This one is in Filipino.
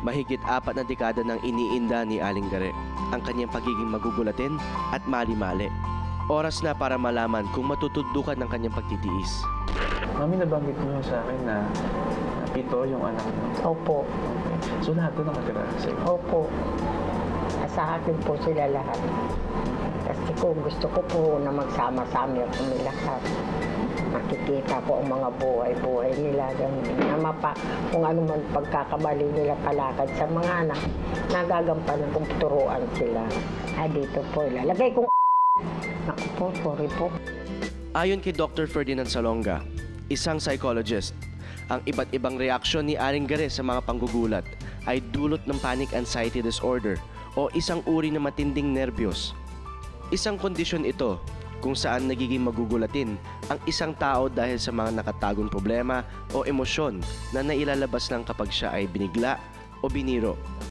Mahigit 4 na dekada nang iniinda ni Aling Gare ang kanyang pagiging magugulatin at mali-mali. Oras na para malaman kung matutudukan ng kanyang pagtitiis. Mami, nabanggit niyo sa akin na 7 yung anak mo. Opo. So lahat doon nakatira sa iyo? Opo. Sa akin po sila lahat. Kasi kung gusto ko po na magsama-sama kami lahat. Nakikita ko ang mga buhay-buhay nila. Kung ano man pagkakamali nila palakad sa mga anak, nagagampanan kong turuan sila. Dito po, ilalagay kong naku po, sorry po. Ayon kay Dr. Ferdinand Salonga, isang psychologist, ang iba't ibang reaksyon ni Aling Gare sa mga panggugulat ay dulot ng panic anxiety disorder o isang uri ng matinding nerbiyos. Isang kondisyon ito kung saan nagiging magugulatin ang isang tao dahil sa mga nakatagong problema o emosyon na nailalabas lang kapag siya ay binigla o biniro.